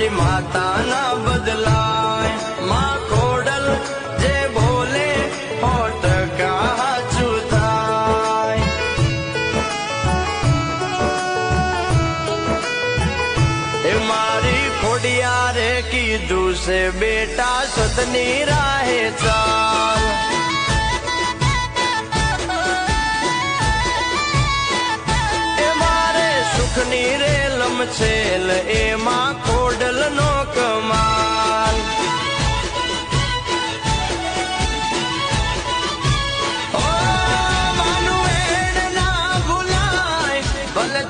મારી માતા ના બદલાય માં ખોડલ જે બોલે 100% હાચું થાય એ મારી ખોડિયારે કીધું છે બેટા સતની રાહે ચાલ સુખની રે લમછેલ એમાં ખોડલ નો કમાલ ઓ માનું એડ ના ભૂલાય ભલે